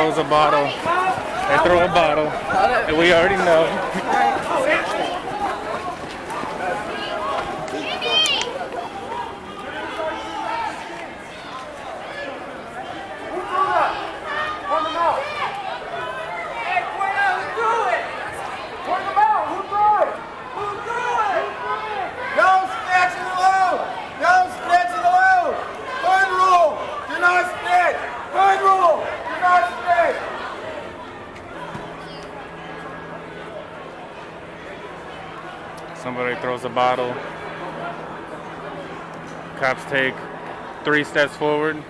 throws a bottle. They throw a bottle, and we already know. Somebody throws a bottle. Cops take 3 steps forward.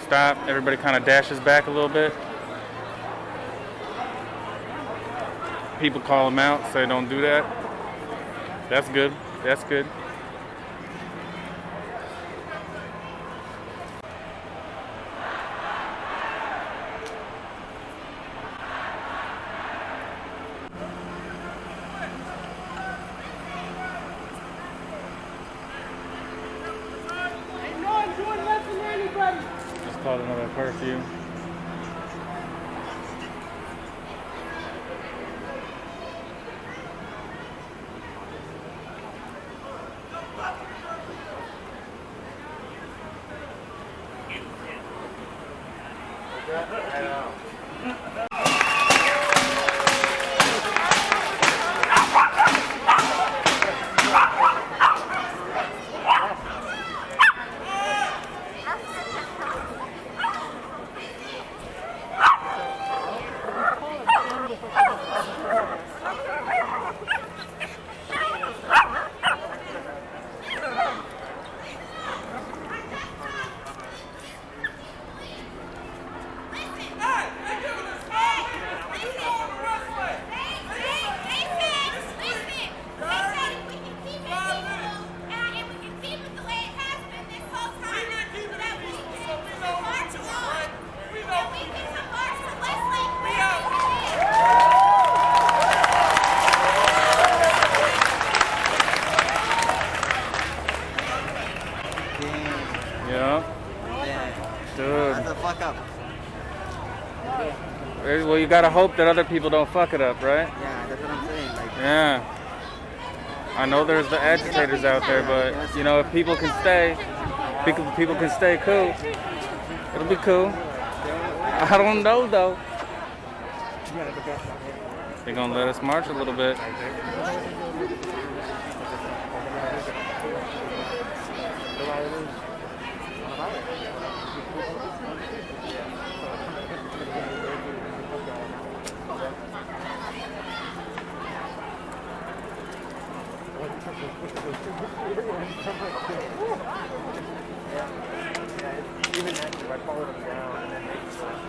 Stop. Everybody kind of dashes back a little bit. People call them out, say don't do that. That's good. That's good. Just called another curfew. Well, you gotta hope that other people don't fuck it up, right? Yeah, that's what I'm saying. Like, yeah. I know there's the agitators out there, but you know, if people can stay, people can stay cool. It'll be cool. I don't know though. They're gonna let us march a little bit. Even actually, if I followed them down and then make stuff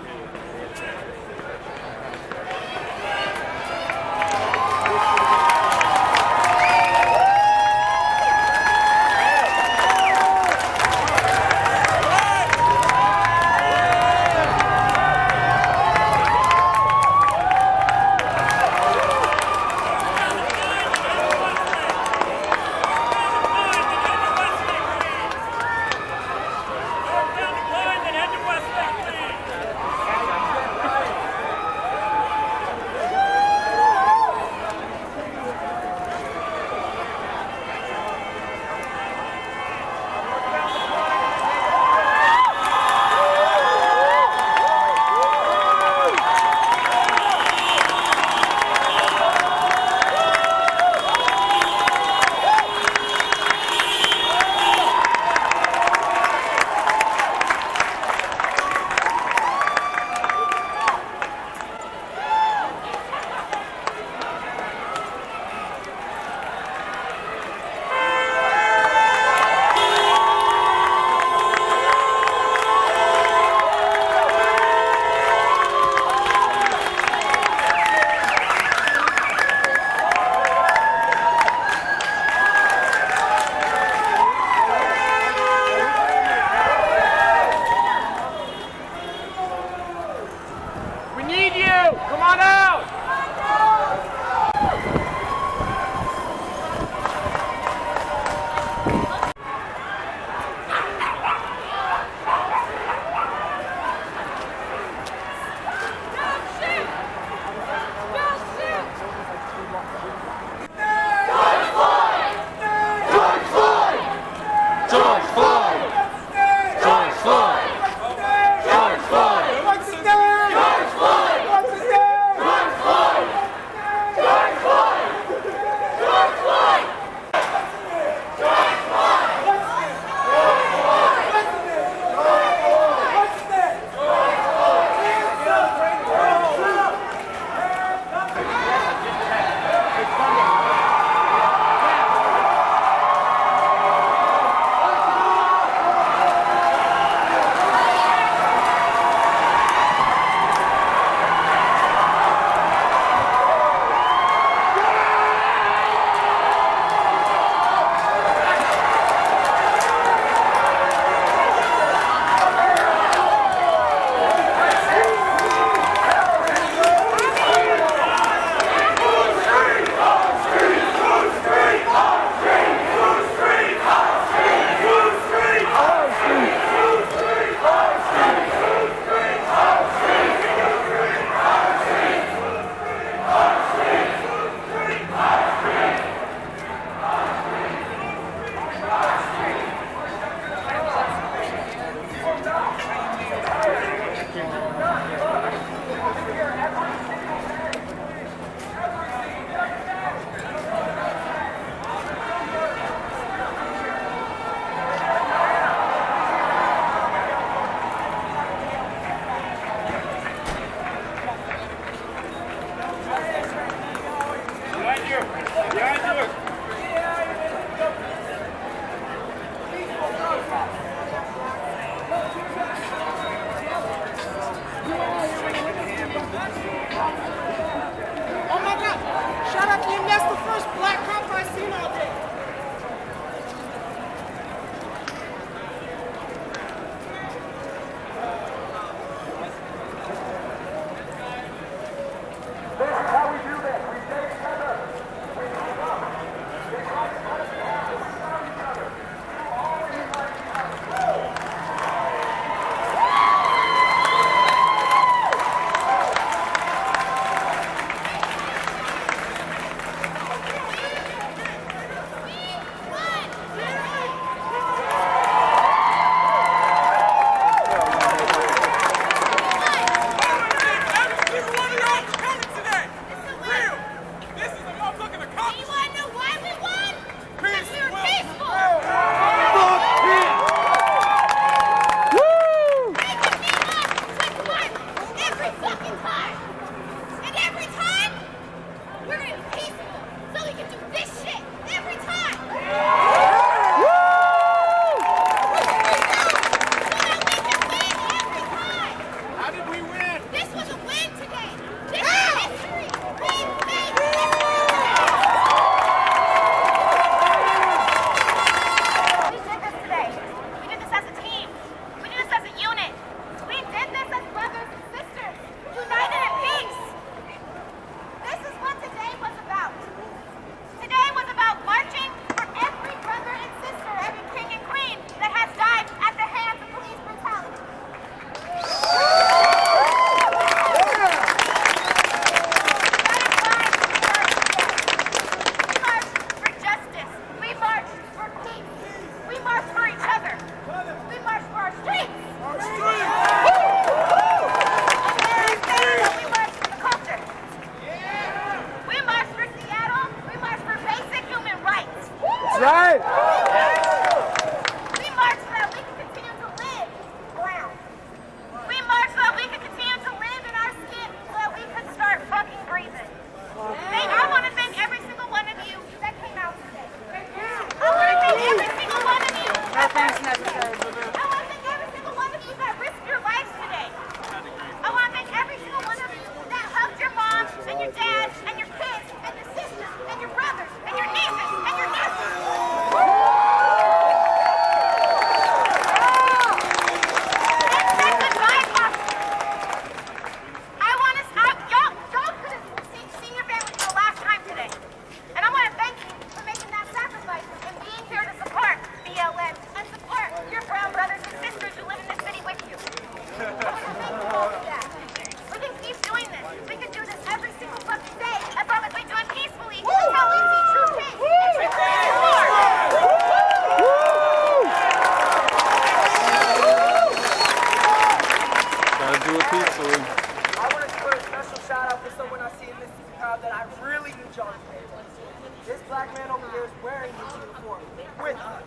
I really need y'all to pay attention. This black man over here is wearing his uniform with us.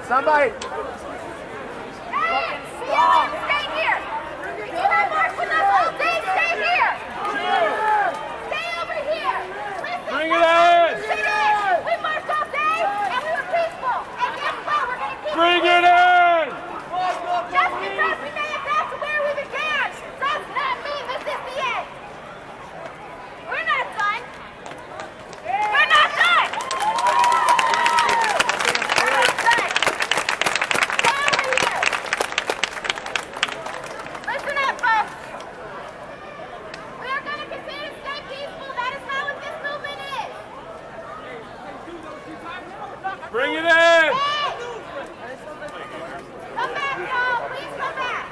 Somebody! Stay here! You have marched with us all day, stay here! Stay over here! Listen, Bring it in! We marched all day and we were peaceful. And guess what? We're going to keep Bring it in! Just because we may have got to where we began does not mean this is the end. We're not done. We're not done. We're not done. Stay over here. Listen up, folks. We are going to continue to stay peaceful. That is not what this movement is. Bring it in! Hey! Come back, y'all. Please come back.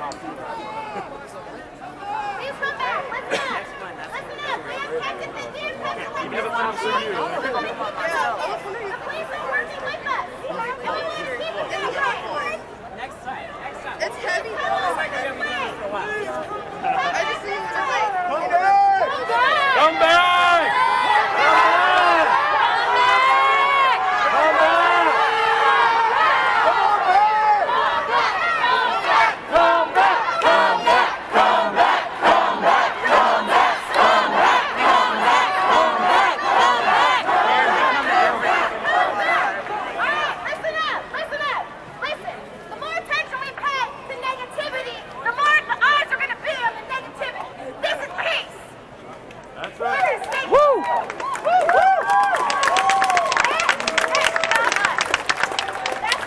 Please come back. Listen up. Listen up. We have captain the deer captain like this one day. The police are working with us. And we want to keep it this way. Next time. It's heavy. I just need to like. Come back!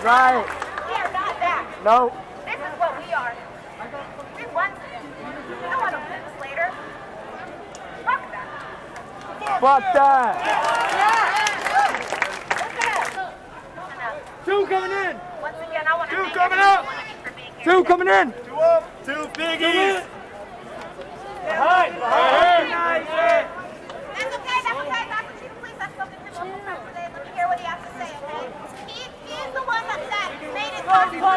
Right. We are not that. No. This is what we are. We want this. We don't want to live this later. Fuck that. Fuck that. Listen up. Two coming in. Once again, I want to thank coming every up. one of you for being here. Two coming in. Two up, two biggies. Behind. That's okay, that's okay. That's the chief of police. I've spoken to him multiple times today. Let me hear what he has to say, okay? He is the one that made it possible.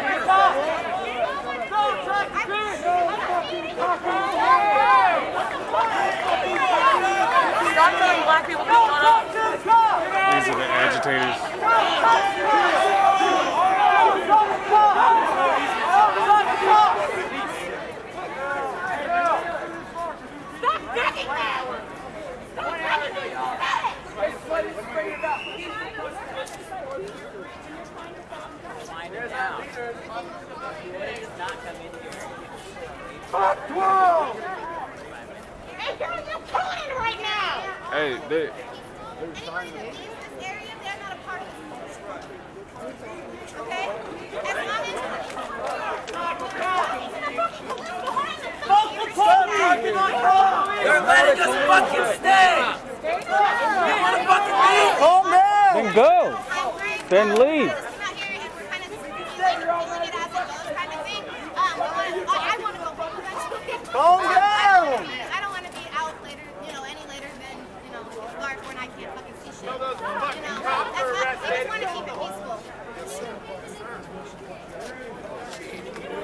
Stop telling black people to shut up. These are the agitators. Stop begging me! Stop begging me! Find it down. Please not come in here. Hey, you're killing it right now! Hey, they, Anybody that leaves this area, they're not a part of this. Okay? As long as... You're letting us fucking stay! You wanna fucking leave? Calm down. then go. Then leave. I want to go home eventually. Calm down. I don't want to be out later, any later than, dark when I can't fucking see shit. I just want to keep it peaceful.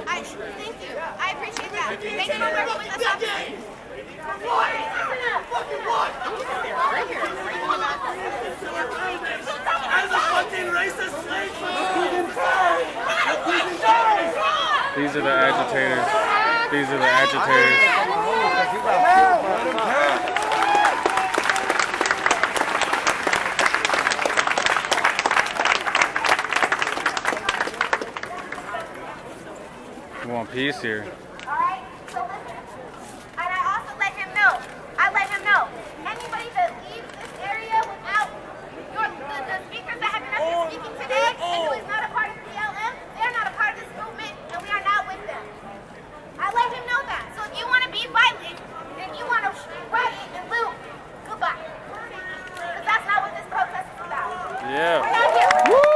Thank you. I appreciate that. Thank you for working with us, officer. Listen up. are the agitators. These are the agitators. We want peace here. Alright, so listen. And I also let him know. Anybody that leaves this area without the speakers that have been up here speaking today and who is not a part of the BLM, they're not a part of this movement and we are not with them. I let him know that. So if you want to be violent and you want to riot and loot, goodbye. Because that's not what this protest is about. Yeah. We're not here for that.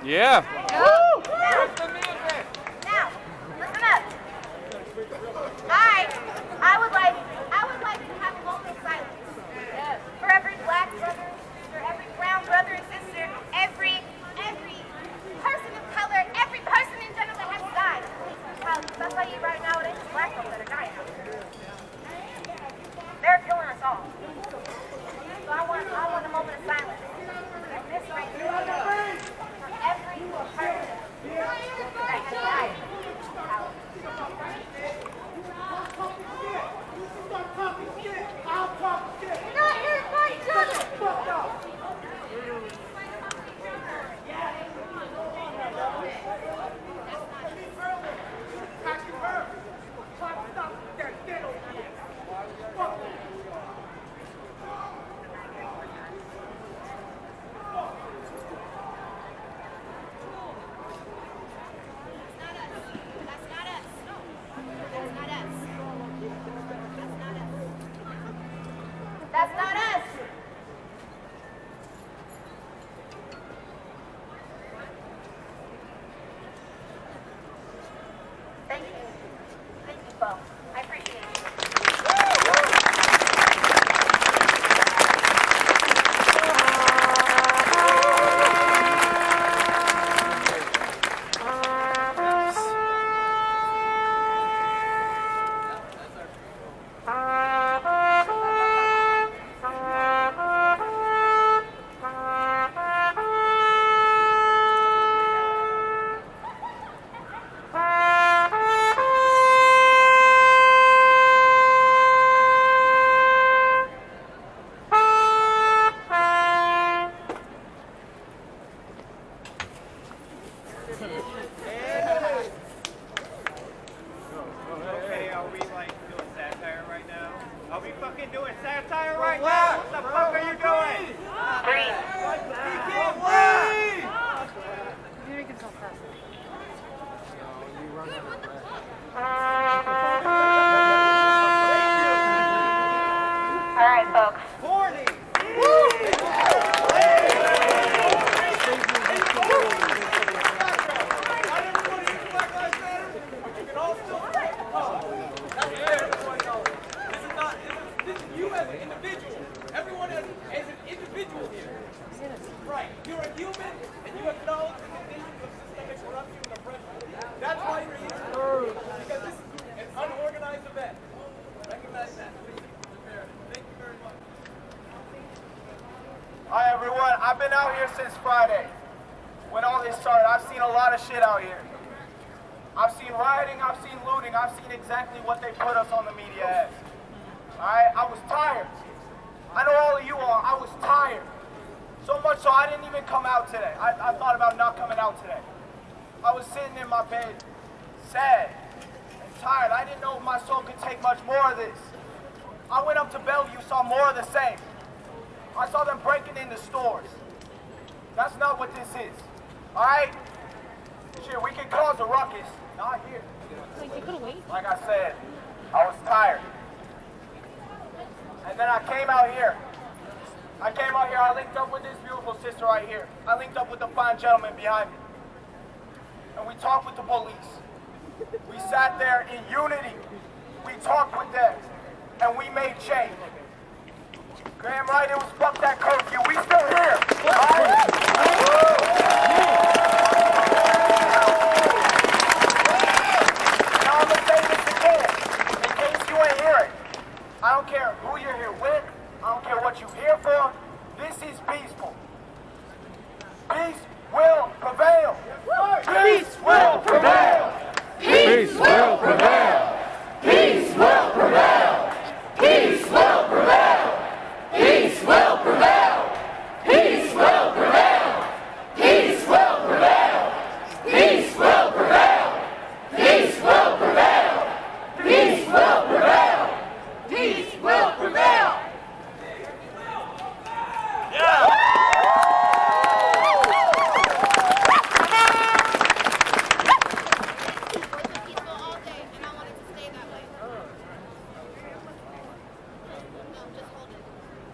Yeah. Now, listen up. I would like to have a moment of silence for every black brother, for every brown brother and sister, every person of color, every person in general that has died. I'll tell you right now, it ain't just black folks that are dying out here. They're killing us all. So I want a moment of silence. And this right here. Every person that has died. You're not here to fight each other! That's not us. Thank you. Thank you both. I appreciate it. Okay, are we like doing satire right now? Are we fucking doing satire right now? What the fuck are you doing? He can't leave! You're making so fast. All right, folks. Horny! Everyone is an individual here. Right. You're a human and you acknowledge the conditions of systemic corruption and oppression. That's why you're here. Because this is an unorganized event. Recognize that. Thank you very much. Hi everyone, I've been out here since Friday. When all this started, I've seen a lot of shit out here. I've seen rioting, I've seen looting, I've seen exactly what they put us on the media as. Alright, I was tired. I know all of you are. I was tired. So much so I didn't even come out today. I thought about not coming out today. I was sitting in my bed, sad and tired. I didn't know if my soul could take much more of this. I went up to Bellevue, saw more of the same. I saw them breaking into stores. That's not what this is. Alright? Shit, we can cause a ruckus. Not here. Like I said, I was tired. And then I came out here. I linked up with this beautiful sister right here. I linked up with the fine gentleman behind me. And we talked with the police. We sat there in unity. We talked with them. And we made change. Damn right, it was fuck that curfew. We still here. Right? Now I'm gonna say this again. In case you ain't people. Peace will prevail. Peace will prevail. Peace will prevail. Peace will prevail. Peace will prevail. Peace will prevail. Peace will prevail. Peace will prevail. Peace will prevail. Peace will prevail. Peace will prevail. Peace will prevail.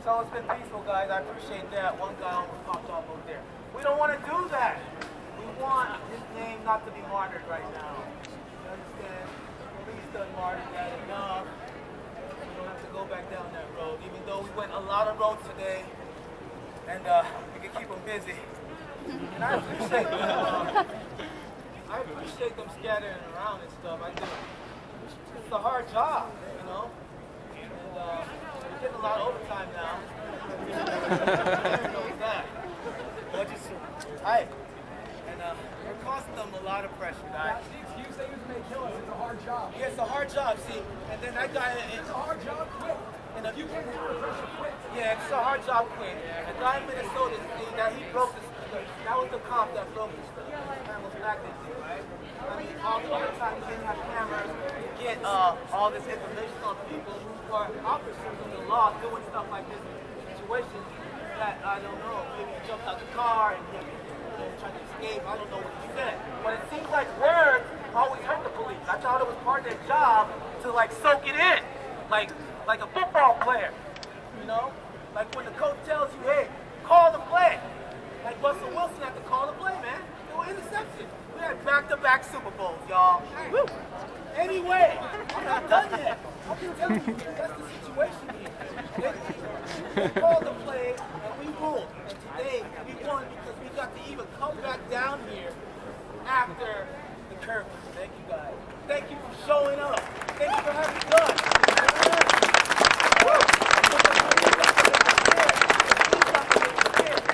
So it's been peaceful, guys. I appreciate that. One guy almost popped off over there. We don't want to do that. We want his name not to be martyred right now. You understand? Police done martyred that enough. We don't have to go back down that road, even though we went a lot of roads today, and we can keep them busy. And I appreciate them. I appreciate them scattering around and stuff. I do. It's a hard job, you know. And we're getting a lot of overtime now. That. But it's tight. And we're costing them a lot of pressure, guys. That's the excuse they use to make kill us. It's a hard job. Yeah, it's a hard job, see. And then that guy, It's a hard job, quit. and You can't handle the pressure, quit. yeah, it's a hard job, quit. The guy in Minnesota, that he broke this. That was the cop that broke this stuff. Man was back this thing, right? I mean, all the other time we didn't have cameras, get all this information on people who are officers of the law doing stuff like this in situations that I don't know. Maybe he jumped out the car and tried to escape. I don't know what he said. But it seems like words always hurt the police. I thought it was part of their job to like soak it in, like a football player. You know, like when the coach tells you, hey, call the play. Like Russell Wilson had to call the play, man. There were interceptions. We had back-to-back Super Bowls, y'all. Woo. Anyway, I'm not done yet. I'm just telling you, that's the situation here. They called the play, and we ruled. And today, we won because we got to even come back down here after the curfew. Thank you, guys. Thank you for showing up. Thank you for having guts. Woo.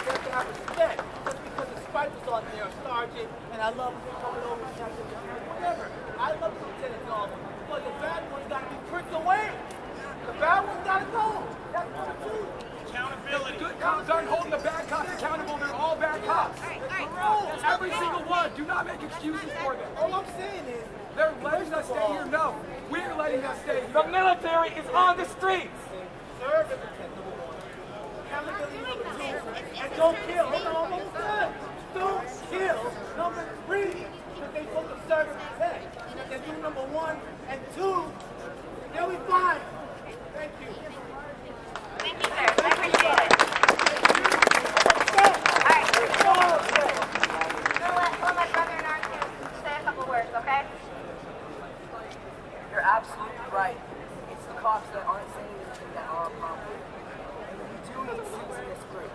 Just because the Spike was on there, Sergeant, and I love coming over and checking whatever. I love the lieutenant and all of them. But the bad ones got to be pricked away. The bad ones got to go. That's number two. Accountability. Good cops aren't holding the bad cops accountable. They're all bad cops. Every single one. Do not make excuses for them. All I'm saying is, They're letting us stay here. No, we're letting us stay here. The military is on the streets. serve as intent, number one. Accountability, number two. And don't kill. Hold on, almost done. Don't kill, number three. Because they supposed to serve as intent. And if they do number one and two, they'll be fine. Thank you. Thank you, sir. I appreciate it. All right. We'll let Brother and our two say a couple words, okay? You're absolutely right. It's the cops that aren't saying anything that are a problem. And we do need seats in this group.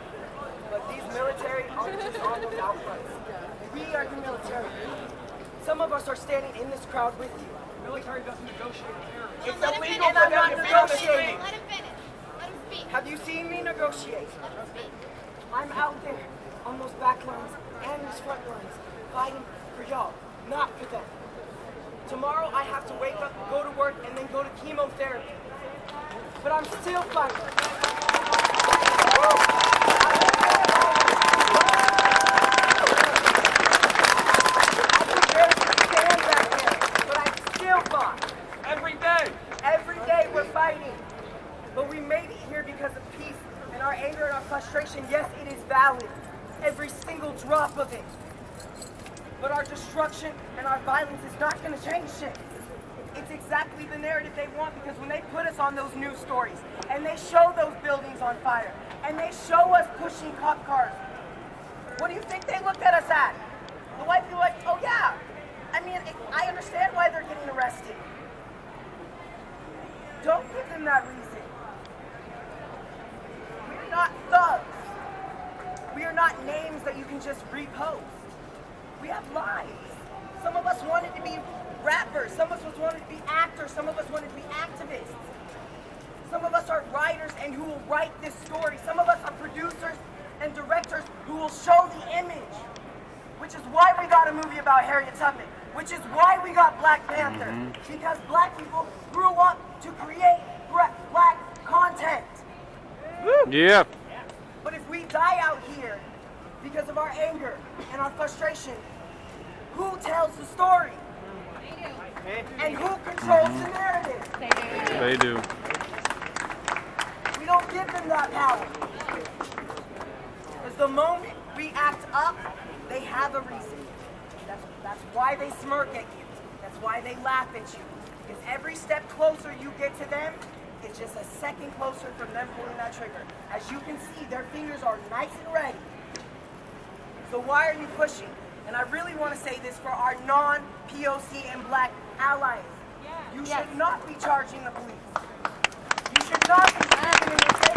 But these military aren't just on those outfronts. We are the military. Some of us are standing in this crowd with you. The military doesn't negotiate with terrorists. It's illegal for them to be on the street. Let him finish. Let him speak. Have you seen me negotiate? Let him speak. I'm out there on those back lines and these front lines fighting for y'all, not for them. Tomorrow I have to wake up, go to work, and then go to chemotherapy. But I'm still fighting. I could barely stand back there, but I still fought. Every day. Every day we're fighting. But we made it here because of peace and our anger and our frustration. Yes, it is valid. Every single drop of it. But our destruction and our violence is not going to change shit. It's exactly the narrative they want, because when they put us on those news stories and they show those buildings on fire and they show us pushing cop cars, what do you think they looked at us at? The white people are like, oh yeah, I mean, I understand why they're getting arrested. Don't give them that reason. We're not thugs. We are not names that you can just repost. We have lives. Some of us wanted to be rappers. Some of us wanted to be actors. Some of us wanted to be activists. Some of us are writers and who will write this story. Some of us are producers and directors who will show the image. Which is why we got a movie about Harriet Tubman. Which is why we got Black Panther. Because black people grew up to create black content. Yeah. But if we die out here because of our anger and our frustration, who tells the story? And who controls the narrative? They do. We don't give them that power. Because the moment we act up, they have a reason. That's why they smirk at you. That's why they laugh at you. Because every step closer you get to them, it's just a second closer from them pulling that trigger. As you can see, their fingers are nice and ready. So why are you pushing? And I really want to say this for our non-POC and black allies. You should not be charging the police. You should not be acting in the same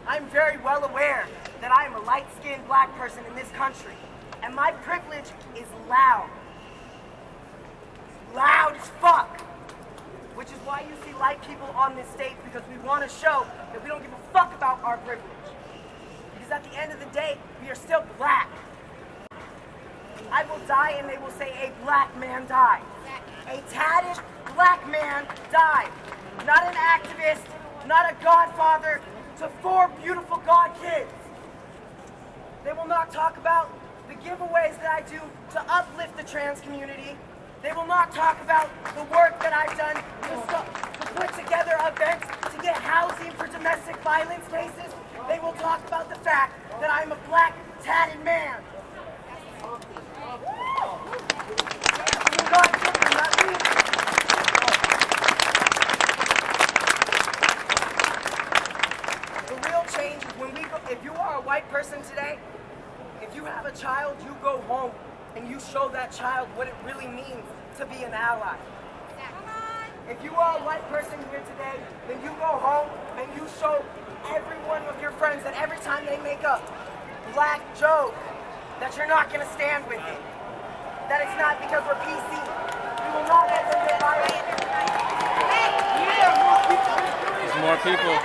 I'm very well aware that I am a light-skinned black person in this country, and my privilege is loud. Loud as fuck. Which is why you see light people on this stage, because we want to show that we don't give a fuck about our privilege. Because at the end of the day, we are still black. I will die and they will say a black man died. A tatted black man died. Not an activist, not a godfather, to 4 beautiful God kids. They will not talk about the giveaways that I do to uplift the trans community. They will not talk about the work that I've done to put together events to get housing for domestic violence cases. They will talk about the fact that I'm a black tatted man. God give them, not me. Change is when we go, if you are a white person today, if you have a child, you go home and you show that child what it really means to be an ally. If you are a white person here today, then you go home and you show every one of your friends that every time they make a black joke, that you're not going to stand with it. That it's not because we're PC. We will not let them get violent. There's more people.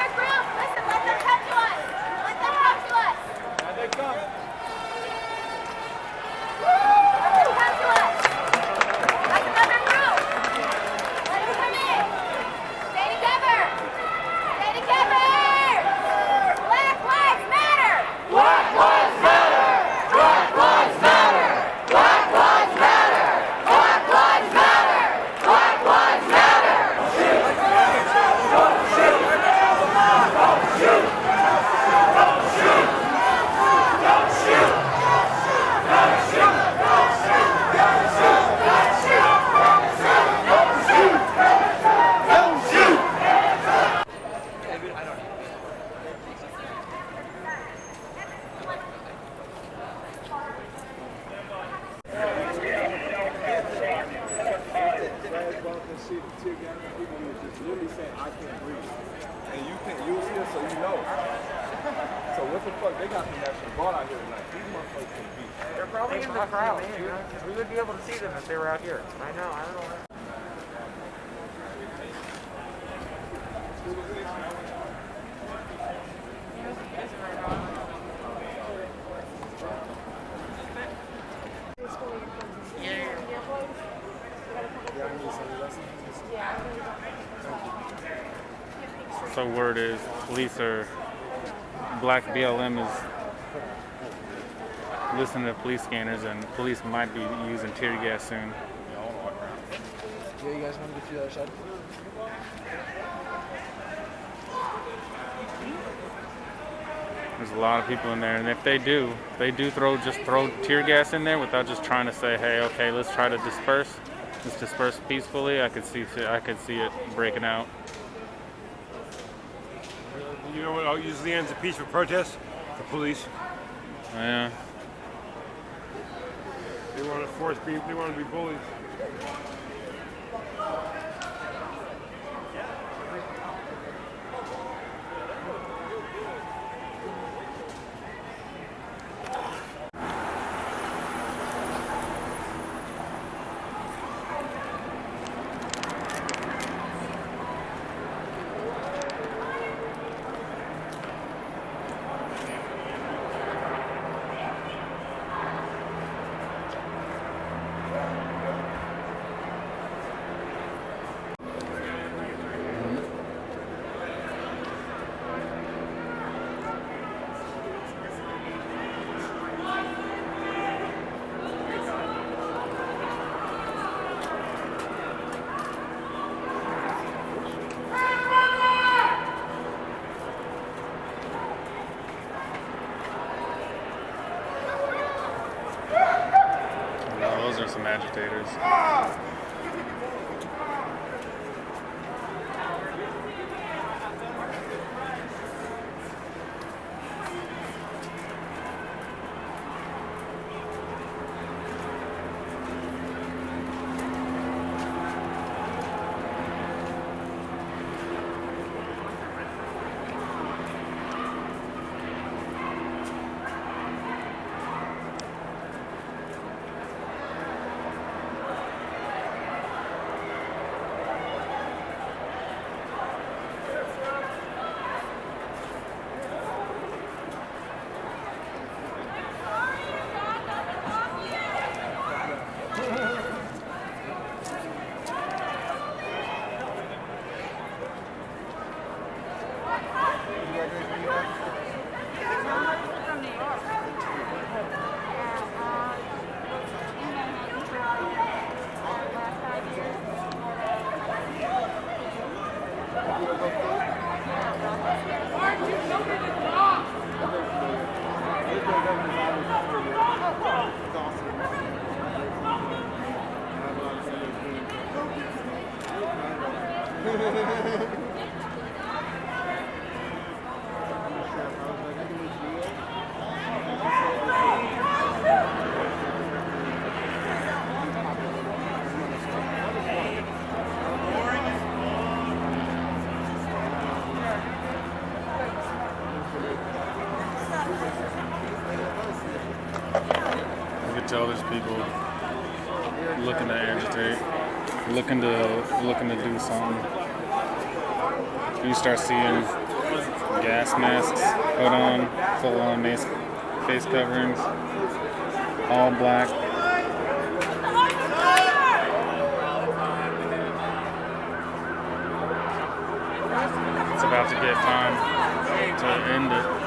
We would be able to see them if they were out here. I know, I don't know. So word is police are, black BLM is listening to police scanners, and police might be using tear gas soon. Yeah, you guys want to get to the other side? There's a lot of people in there, and if they do throw tear gas in there without just trying to say, hey, okay, let's try to disperse. Let's disperse peacefully. I could see it breaking out. You know what usually ends a peaceful protest? The police. Yeah. They want to force people. They want to be bullies. spectators. You can tell there's people looking to agitate, looking to do something. You start seeing gas masks put on, full-on face coverings, all black. It's about to get time to end it.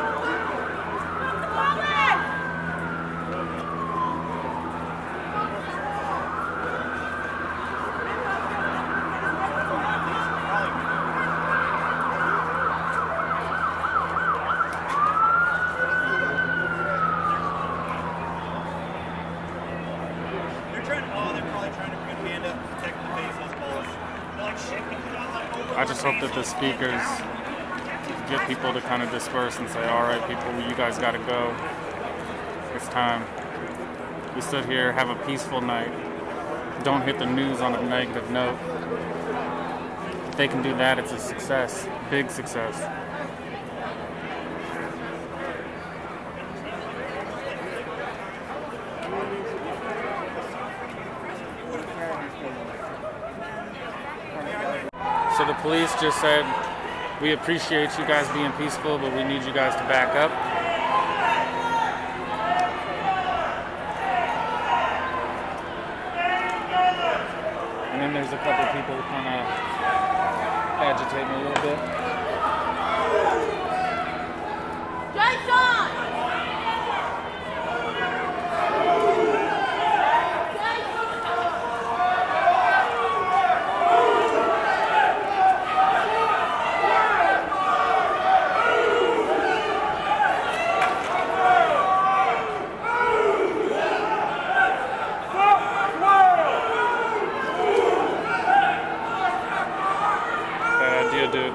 I just hope that the speakers get people to kind of disperse and say, all right, people, you guys got to go. It's time. We stood here, have a peaceful night. Don't hit the news on a negative note. If they can do that, it's a success, big success. So the police just said, we appreciate you guys being peaceful, but we need you guys to back up. And then there's a couple people kind of agitating a little bit. Dude.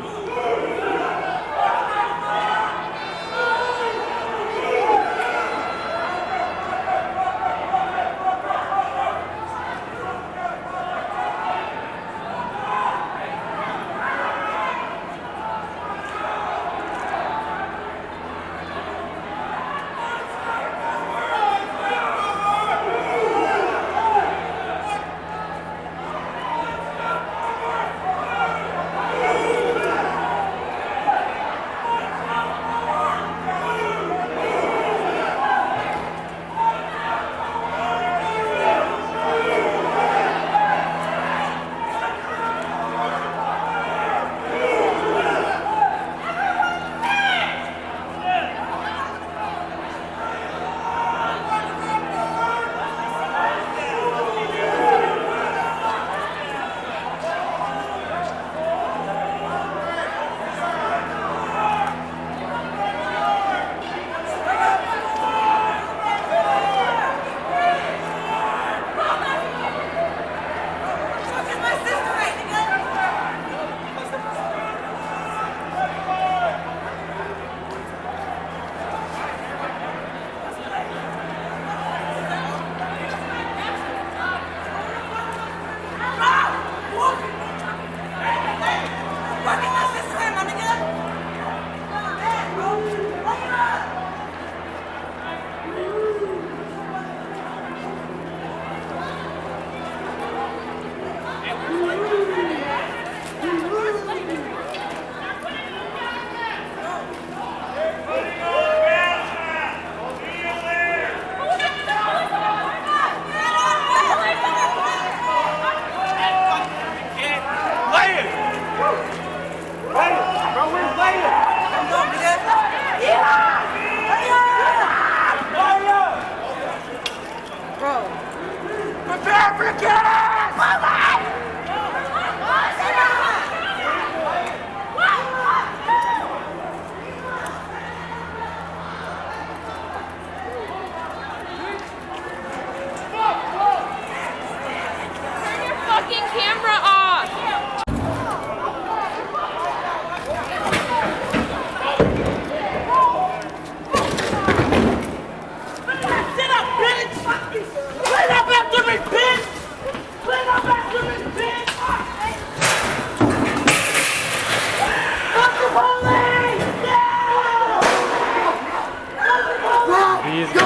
easy. Go!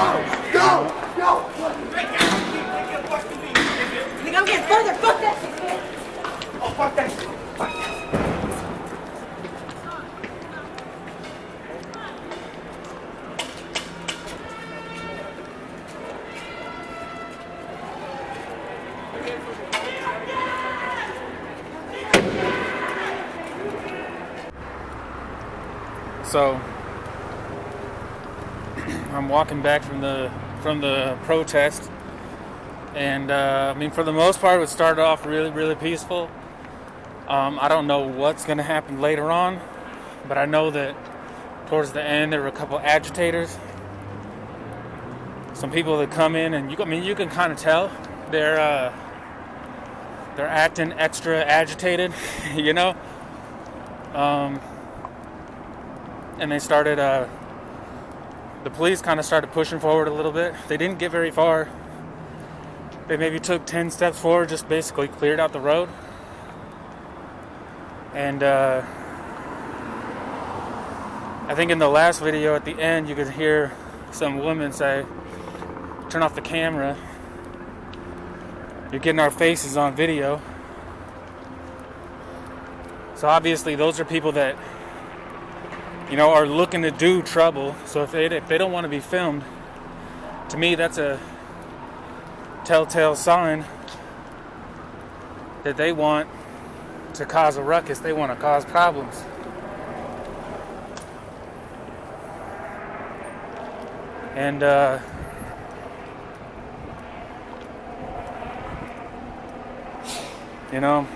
Nigga, I'm getting further. Fuck that shit, man. Oh, fuck that shit. Fuck that shit. So I'm walking back from the protest, and I mean, for the most part, it started off really peaceful. I don't know what's going to happen later on, but I know that towards the end there were a couple agitators, some people that come in, and you can kind of tell they're acting extra agitated, you know. And they started, the police kind of started pushing forward a little bit. They didn't get very far. They maybe took 10 steps forward, just basically cleared out the road. And I think in the last video at the end, you could hear some woman say, "Turn off the camera. You're getting our faces on video." So obviously those are people that, you know, are looking to do trouble. So if they don't want to be filmed, to me that's a telltale sign that they want to cause a ruckus. They want to cause problems. And you know,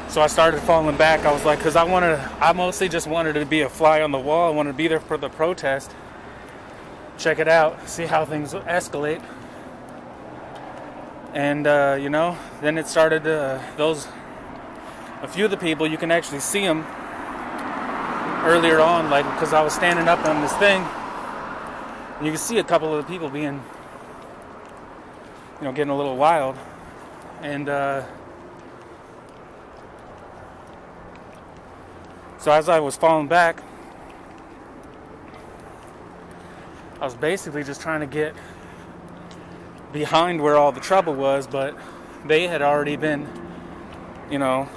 so I started falling back. I was like, because I mostly just wanted to be a fly on the wall. I wanted to be there for the protest, check it out, see how things escalate. And you know, then it started. A few of the people, you can actually see them earlier on, like, because I was standing up on this thing, and you can see a couple of the people being, you know, getting a little wild. And so as I was falling back, I was basically just trying to get behind where all the trouble was, but they had already been, you know,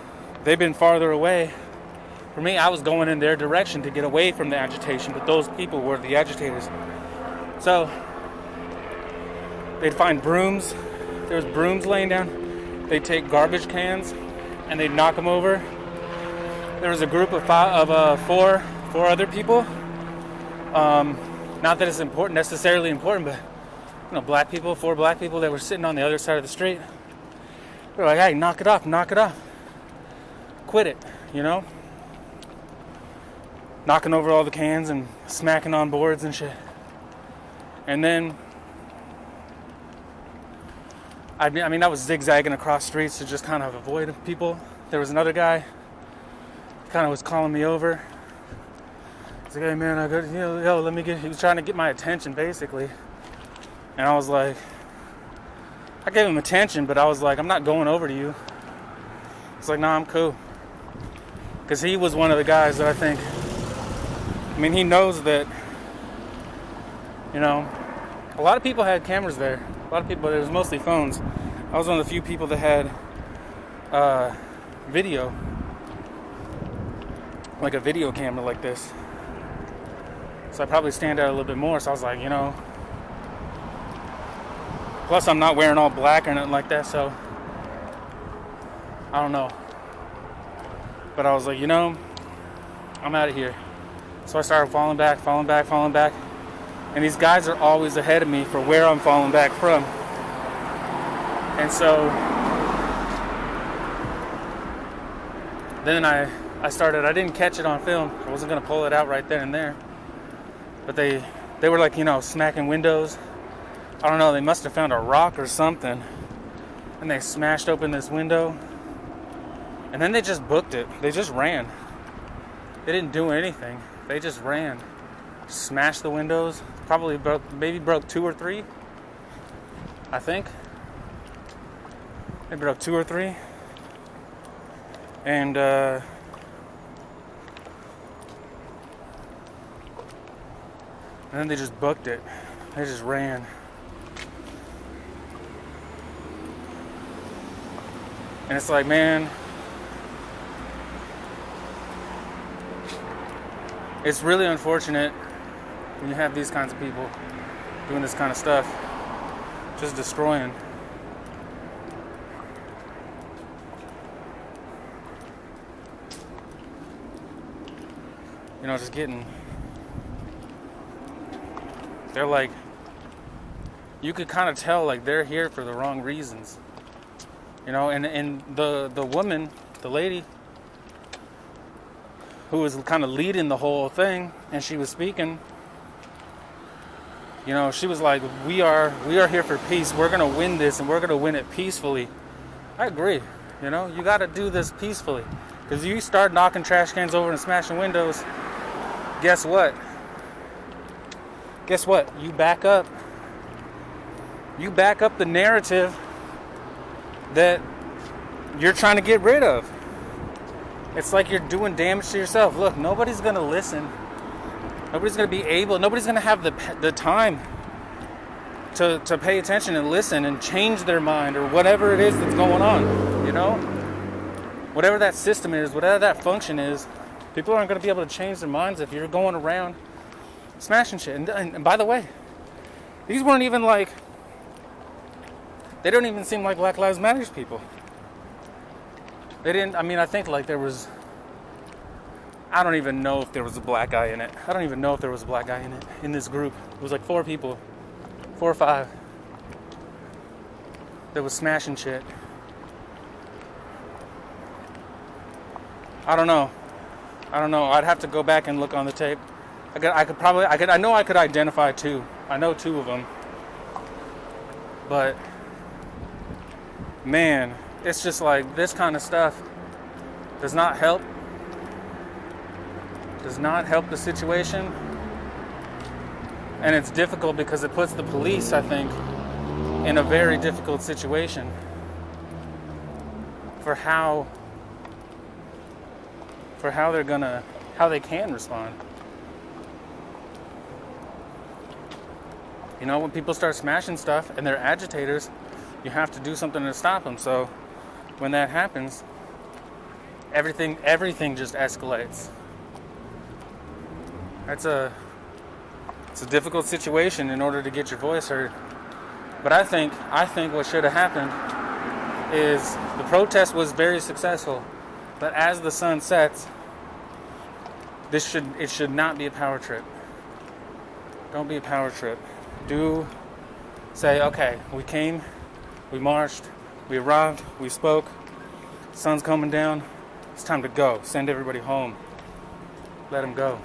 they've been farther away. For me, I was going in their direction to get away from the agitation, but those people were the agitators. So they'd find brooms. There was brooms laying down. They'd take garbage cans and they'd knock them over. There was a group of four other people. Not that it's necessarily important, but, you know, four black people that were sitting on the other side of the street. They were like, "Hey, knock it off, quit it," you know. Knocking over all the cans and smacking on boards and shit. And then I mean, I was zigzagging across streets to just kind of avoid people. There was another guy, kind of was calling me over. He's like, "Hey man, I got, yo, let me get," he was trying to get my attention basically. And I was like, I gave him attention, but I was like, "I'm not going over to you." It's like, "Nah, I'm cool." Because he was one of the guys that I mean, he knows that, you know, a lot of people had cameras there. A lot of people, it was mostly phones. I was one of the few people that had video, like a video camera like this. So I probably stand out a little bit more. So I was like, you know, plus I'm not wearing all black or nothing like that, so I don't know. But I was like, you know, I'm out of here. So I started falling back. And these guys are always ahead of me for where I'm falling back from. And so then I didn't catch it on film. I wasn't going to pull it out right then and there. But they were like, you know, smacking windows. I don't know, they must have found a rock or something. And they smashed open this window. And then they just booked it. They just ran. They didn't do anything. They just ran. Smashed the windows. Probably broke 2 or 3. I think. They broke 2 or 3. And And then they just booked it. They just ran. And it's like, man, it's really unfortunate when you have these kinds of people doing this kind of stuff, just destroying. You know, just getting, they're like, you could kind of tell like they're here for the wrong reasons. You know, and the woman, the lady who was kind of leading the whole thing, and she was speaking, you know, she was like, we are here for peace. We're going to win this, and we're going to win it peacefully. I agree. You know, you got to do this peacefully. Because you start knocking trash cans over and smashing windows, guess what? Guess what? You back up. You back up the narrative that you're trying to get rid of. It's like you're doing damage to yourself. Look, nobody's going to listen. Nobody's going to be able, nobody's going to have the time to pay attention and listen and change their mind or whatever it is that's going on, you know? Whatever that system is, whatever that function is, people aren't going to be able to change their minds if you're going around smashing shit. And by the way, these weren't even like, they don't even seem like Black Lives Matter people. They didn't, I mean, I think like there was, I don't even know if there was a black guy in it. I don't even know if there was a black guy in it, in this group. It was like 4 people, 4 or 5, that was smashing shit. I don't know. I'd have to go back and look on the tape. I know I could identify 2. I know 2 of them. But man, it's just like this kind of stuff does not help the situation. And it's difficult because it puts the police, I think, in a very difficult situation for how they can respond. You know, when people start smashing stuff and they're agitators, you have to do something to stop them. So when that happens, everything just escalates. It's a difficult situation in order to get your voice heard. But I think what should have happened is the protest was very successful. But as the sun sets, it should not be a power trip. Don't be a power trip. Do say, okay, we came, we marched, we arrived, we spoke, sun's coming down, it's time to go. Send everybody home. Let them go.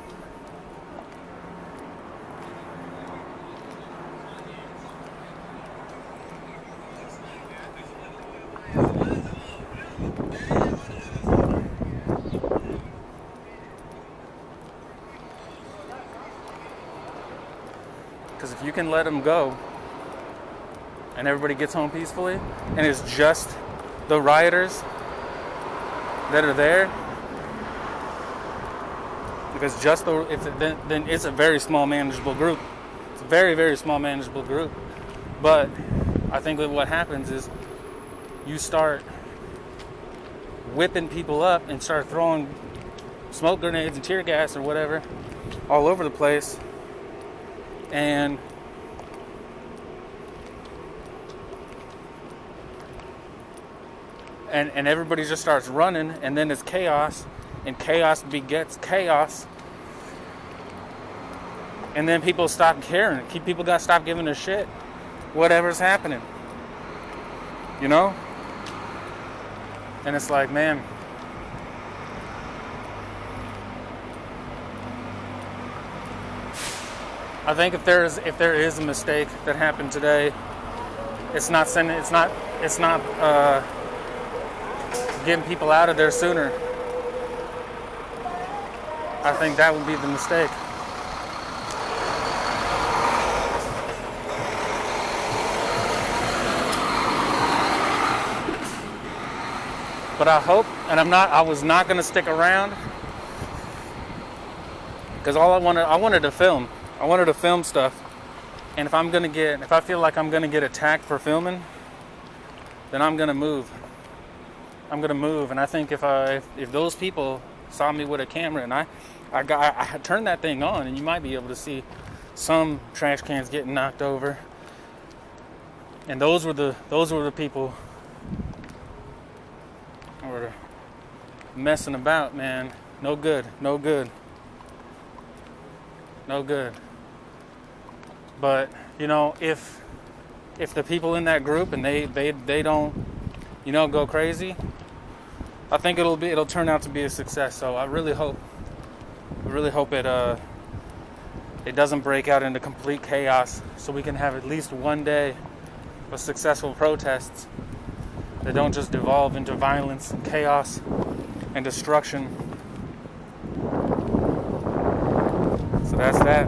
Because if you can let them go and everybody gets home peacefully and it's just the rioters that are there, because then it's a very small manageable group. It's a very, very small manageable group. But I think that what happens is you start whipping people up and start throwing smoke grenades and tear gas or whatever all over the place. And everybody just starts running, and then it's chaos, and chaos begets chaos, and then people stop caring. People got to stop giving a shit whatever's happening, you know? And it's like, man, I think if there is a mistake that happened today, it's not getting people out of there sooner. I think that would be the mistake. But I hope, and I was not going to stick around because I wanted to film. I wanted to film stuff, and if I feel like I'm gonna get attacked for filming, then I'm gonna move. I'm gonna move, and I think if those people saw me with a camera and I turned that thing on, and you might be able to see some trash cans getting knocked over, and those were the people who were messing about, man. No good. But you know, if the people in that group and they don't, you know, go crazy, I think it'll turn out to be a success. So I really hope it doesn't break out into complete chaos, so we can have at least one day of successful protests that don't just devolve into violence and chaos and destruction. So that's that.